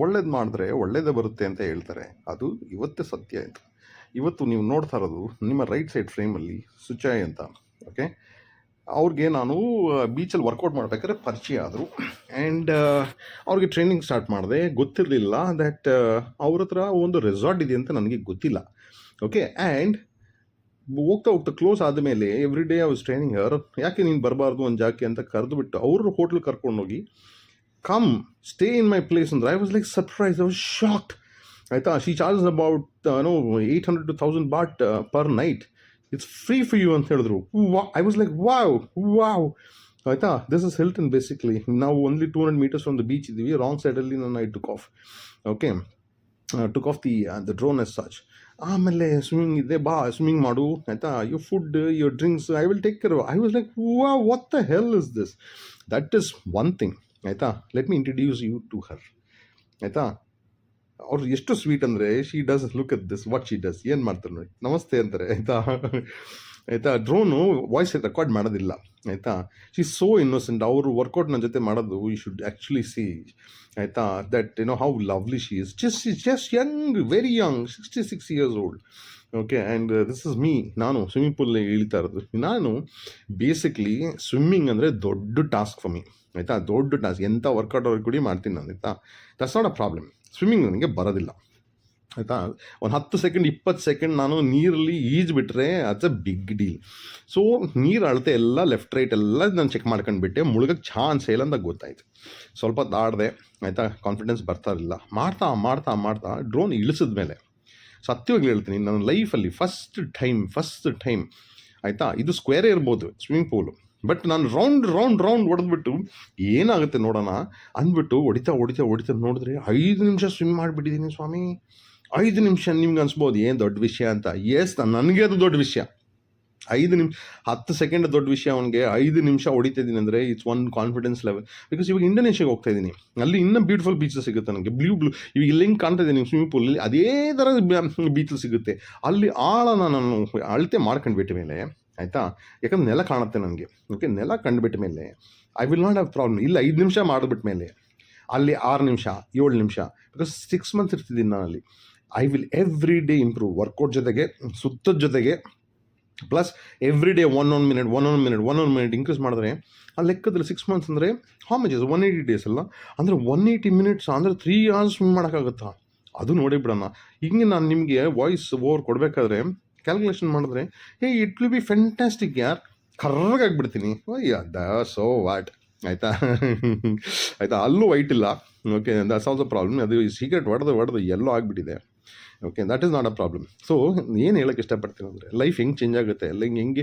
ಒಳ್ಳೇದು ಮಾಡಿದ್ರೆ ಒಳ್ಳೇದೇ ಬರುತ್ತೆ ಅಂತ ಹೇಳ್ತಾರೆ. ಅದು ಇವತ್ತೇ ಸತ್ಯ ಆಯಿತು. ಇವತ್ತು ನೀವು ನೋಡ್ತಾ ಇರೋದು ನಿಮ್ಮ ರೈಟ್ ಸೈಡ್ ಫ್ರೇಮಲ್ಲಿ ಸುಚಾಯ್ ಅಂತ. ಓಕೆ, ಅವ್ರಿಗೆ ನಾನು ಬೀಚಲ್ಲಿ ವರ್ಕೌಟ್ ಮಾಡ್ಬೇಕಾದ್ರೆ ಪರಿಚಯ ಆದರು. ಆ್ಯಂಡ್ ಅವ್ರಿಗೆ ಟ್ರೈನಿಂಗ್ ಸ್ಟಾರ್ಟ್ ಮಾಡಿದೆ. ಗೊತ್ತಿರಲಿಲ್ಲ ದ್ಯಾಟ್ ಅವ್ರ ಹತ್ರ ಒಂದು ರೆಸಾರ್ಟ್ ಇದೆ ಅಂತ ನನಗೆ ಗೊತ್ತಿಲ್ಲ. ಓಕೆ, ಆ್ಯಂಡ್ ಹೋಗ್ತಾ ಹೋಗ್ತಾ ಕ್ಲೋಸ್ ಆದಮೇಲೆ every day I was training her. ಯಾಕೆ ನೀನು ಬರಬಾರ್ದು ಒಂದು ಜಾಗಕ್ಕೆ ಅಂತ ಕರೆದುಬಿಟ್ಟು ಅವರು ಹೋಟ್ಲ್ ಕರ್ಕೊಂಡೋಗಿ come stay in my place ಅಂದ್ರೆ I was like surprise, I was shocked. ಆಯಿತಾ, she charges about 800 to 1000 baht per night. It's free for you ಅಂತ ಹೇಳಿದ್ರು. I was like wow wow. ಆಯಿತಾ, ದಿಸ್ ಇಸ್ ಹಿಲ್ಟನ್ ಬೇಸಿಕ್ಲಿ. ನಾವು only 200 meters from the beach ಇದ್ದೀವಿ. Wrong ಸೈಡಲ್ಲಿ ನಾನು I took off. Okay, took off the drone as such. ಆಮೇಲೆ swimming ಇದೆ, ಬಾ ಸ್ವಿಮ್ಮಿಂಗ್ ಮಾಡು ಆಯಿತಾ, your food your drinks I will take care. I was like what the hell is this. That is one thing. ಆಯಿತಾ, let me introduce you to her. ಆಯಿತಾ, ಅವ್ರು ಎಷ್ಟು sweet ಅಂದರೆ she does look at this what she does. ಏನು ಮಾಡ್ತಾರೆ ನೋಡಿ, ನಮಸ್ತೆ ಅಂತಾರೆ. ಆಯಿತಾ ಆಯಿತಾ, ಡ್ರೋನು ವಾಯ್ಸ್ ರೆಕಾರ್ಡ್ ಮಾಡೋದಿಲ್ಲ. ಆಯಿತಾ, ಶಿ ಸೋ ಇನ್ನೋಸೆಂಟ್. ಅವರು ವರ್ಕೌಟ್ ನನ್ನ ಜೊತೆ ಮಾಡೋದು ಯು ಶುಡ್ ಆ್ಯಕ್ಚುಲಿ ಸಿ. ಆಯಿತಾ, that how lovely she is. Just Young, very Young, 66 years old. Okay, and this is me. ನಾನು ಸ್ವಿಮ್ಮಿಂಗ್ ಪೂಲ್ ಇಳಿತಾ ಇರೋದು. ನಾನು ಬೇಸಿಕ್ಲಿ ಸ್ವಿಮ್ಮಿಂಗ್ ಅಂದರೆ ದೊಡ್ಡ ಟಾಸ್ಕ್ ಫಾರ್ ಮೀ. ಆಯಿತಾ, ದೊಡ್ಡ ಟಾಸ್ಕ್. ಎಂಥ ವರ್ಕೌಟ್ ಅವ್ರಿಗೆ ಕೂಡ ಮಾಡ್ತೀನಿ ನಾನು. ಆಯಿತಾ, that's not a problem. Swimming ನನಗೆ ಬರೋದಿಲ್ಲ. ಆಯಿತಾ, ಒಂದು 10 ಸೆಕೆಂಡ್ 20 ಸೆಕೆಂಡ್ ನಾನು ನೀರಲ್ಲಿ ಈಜ್ಬಿಟ್ರೆ it's a big deal. So ನೀರು ಅಳತೆ ಎಲ್ಲ ಲೆಫ್ಟ್ ರೈಟ್ ಎಲ್ಲ ನಾನು ಚೆಕ್ ಮಾಡ್ಕೊಂಡ್ಬಿಟ್ಟೆ. ಮುಳುಗಕ್ಕೆ ಚಾನ್ಸ್ ಇಲ್ಲ ಅಂತ ಗೊತ್ತಾಯ್ತು. ಸ್ವಲ್ಪ ಆಡಿದೆ. ಆಯಿತಾ, ಕಾನ್ಫಿಡೆನ್ಸ್ ಬರ್ತಾ ಇರಲಿಲ್ಲ. ಮಾಡ್ತಾ ಡ್ರೋನ್ ಇಳಿಸಿದ ಮೇಲೆ ಸತ್ಯವಾಗಿ ಹೇಳ್ತೀನಿ, ನನ್ನ ಲೈಫಲ್ಲಿ ಫಸ್ಟ್ ಟೈಮ್ ಆಯಿತಾ, ಇದು ಸ್ಕ್ವೇರೇ ಇರ್ಬೋದು ಸ್ವಿಮ್ಮಿಂಗ್ ಪೂಲು, ಬಟ್ ನಾನು ರೌಂಡ್ ಹೊಡೆದ್ಬಿಟ್ಟು ಏನಾಗುತ್ತೆ ನೋಡೋಣ ಅಂದ್ಬಿಟ್ಟು ಹೊಡಿತಾ ನೋಡಿದ್ರೆ 5 ನಿಮಿಷ ಸ್ವಿಮ್ ಮಾಡಿಬಿಟ್ಟಿದ್ದೀನಿ ಸ್ವಾಮಿ. 5 ನಿಮಿಷ ನಿಮ್ಗೆ ಅನ್ಸ್ಬೋದು ಏನು ದೊಡ್ಡ ವಿಷಯ ಅಂತ. ಎಸ್, ನನಗೆ ಅದು ದೊಡ್ಡ ವಿಷಯ. 10 ಸೆಕೆಂಡ್ ದೊಡ್ಡ ವಿಷಯ. ಅವನಿಗೆ 5 ನಿಮಿಷ ಹೊಡಿತಿದ್ದೀನಿ ಅಂದರೆ it's one confidence level. Because ಇವಾಗ ಇಂಡೋನೇಷ್ಯಾಗೆ ಹೋಗ್ತಾ ಇದ್ದೀನಿ. ಅಲ್ಲಿ ಇನ್ನೂ ಬ್ಯೂಟಿಫುಲ್ ಬೀಚಸ್ ಸಿಗುತ್ತೆ ನನಗೆ. ಬ್ಲೂ ಇವಾಗ ಇಲ್ಲಿ ಹೆಂಗೆ ಕಾಣ್ತಾ ಇದ್ದೀನಿ ಸ್ವಿಮ್ಮಿಂಗ್ ಪೂಲಲ್ಲಿ, ಅದೇ ಥರ ಬೀಚಸ್ ಸಿಗುತ್ತೆ. ಅಲ್ಲಿ ಆಳನ ನಾನು ಅಳತೆ ಮಾಡ್ಕೊಂಡ್ಬಿಟ್ಟ ಮೇಲೆ ಆಯಿತಾ, ಯಾಕಂದ್ರೆ ನೆಲ ಕಾಣುತ್ತೆ ನನಗೆ. ಓಕೆ, ನೆಲ ಕಂಡುಬಿಟ್ಟ ಮೇಲೆ I will not have problem. ಇಲ್ಲ 5 ನಿಮಿಷ ಮಾಡಿಬಿಟ್ಟ ಮೇಲೆ ಅಲ್ಲಿ 6 ನಿಮಿಷ 7 ನಿಮಿಷ, ಬಿಕಾಸ್ 6 months ಇರ್ತಿದ್ದೀನಿ ನಾನು ಅಲ್ಲಿ. I will every day improve. Workout ಜೊತೆಗೆ ಸುತ್ತದ ಜೊತೆಗೆ plus every day 1 minute increase ಮಾಡಿದ್ರೆ ಆ ಲೆಕ್ಕದಲ್ಲಿ 6 months ಅಂದರೆ ಹೌ ಮಚ್ ಇಸ್ 180 days ಅಲ್ಲ ಅಂದರೆ 180 minutes ಅಂದರೆ 3 hours ಸ್ವಿಮ್ ಮಾಡೋಕ್ಕಾಗುತ್ತಾ? ಅದು ನೋಡಿ ಬಿಡೋಣ. ಹಿಂಗೆ ನಾನು ನಿಮಗೆ ವಾಯ್ಸ್ ಓವರ್ ಕೊಡಬೇಕಾದ್ರೆ ಕ್ಯಾಲ್ಕುಲೇಷನ್ ಮಾಡಿದ್ರೆ ಇಟ್ ವಿಲ್ ಬಿ ಫ್ಯಾಂಟಾಸ್ಟಿಕ್ ಯಾರ್. ಕರ್ರಗಾಗ್ಬಿಡ್ತೀನಿ. ಅದ ಸೋ ವಾಟ್. ಆಯಿತಾ ಆಯಿತಾ, ಅಲ್ಲೂ ವೈಟ್ ಇಲ್ಲ. Okay, that's also problem. ಅದು ಸೀಕ್ರೆಟ್ ಹೊಡೆದು ಎಲ್ಲೋ ಆಗಿಬಿಟ್ಟಿದೆ. Okay, that is not a problem. So ಏನು ಹೇಳೋಕ್ಕೆ ಇಷ್ಟಪಡ್ತೀನಿ ಅಂದರೆ ಲೈಫ್ ಹೆಂಗೆ ಚೇಂಜ್ ಆಗುತ್ತೆ, ಅಲ್ಲ ಹೆಂಗೆ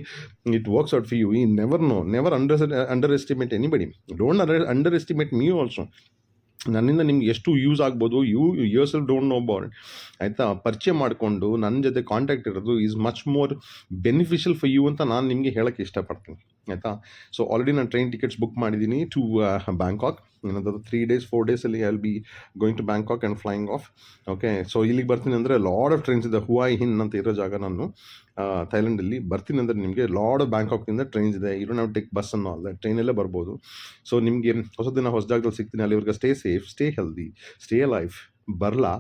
it works out for you. ಈ never underestimate anybody. Don't underestimate me also. ನನ್ನಿಂದ ನಿಮ್ಗೆ ಎಷ್ಟು ಯೂಸ್ ಆಗ್ಬೋದು, yourself don't know about. ಆಯಿತಾ, ಪರಿಚಯ ಮಾಡಿಕೊಂಡು ನನ್ನ ಜೊತೆ ಕಾಂಟ್ಯಾಕ್ಟ್ ಇರೋದು is much more beneficial for you ಅಂತ ನಾನು ನಿಮಗೆ ಹೇಳೋಕ್ಕೆ ಇಷ್ಟಪಡ್ತೀನಿ. ಆಯಿತಾ, ಸೊ ಆಲ್ರೆಡಿ ನಾನು ಟ್ರೈನ್ ಟಿಕೆಟ್ಸ್ ಬುಕ್ ಮಾಡಿದ್ದೀನಿ ಟು ಬ್ಯಾಂಕಾಕ್. ಏನಂದ್ರೆ 3 days 4 days ಅಲ್ಲಿ I will be going to Bangkok and flying off. Okay, so ಇಲ್ಲಿಗೆ ಬರ್ತೀನಿ ಅಂದರೆ ಲಾಡ್ ಆಫ್ ಟ್ರೈನ್ಸ್ ಇದೆ. ಹುವಾಯಿ ಹಿನ್ ಅಂತ ಇರೋ ಜಾಗ ನಾನು ಥೈಲ್ಯಾಂಡಲ್ಲಿ ಬರ್ತೀನಿ ಅಂದರೆ ನಿಮಗೆ ಲಾಡ್ ಆಫ್ ಬ್ಯಾಂಕಾಕಿಂದ ಟ್ರೈನ್ಸ್ ಇದೆ. You don't have take bus ಅನ್ನೋ ಅಲ್ಲ, ಟ್ರೈನಲ್ಲೇ ಬರ್ಬೋದು. ಸೊ ನಿಮಗೆ ಹೊಸ ಜಾಗದಲ್ಲಿ ಸಿಗ್ತೀನಿ. ಅಲ್ಲಿವರೆಗೆ stay safe, stay healthy, stay life. ಬರಲಾ.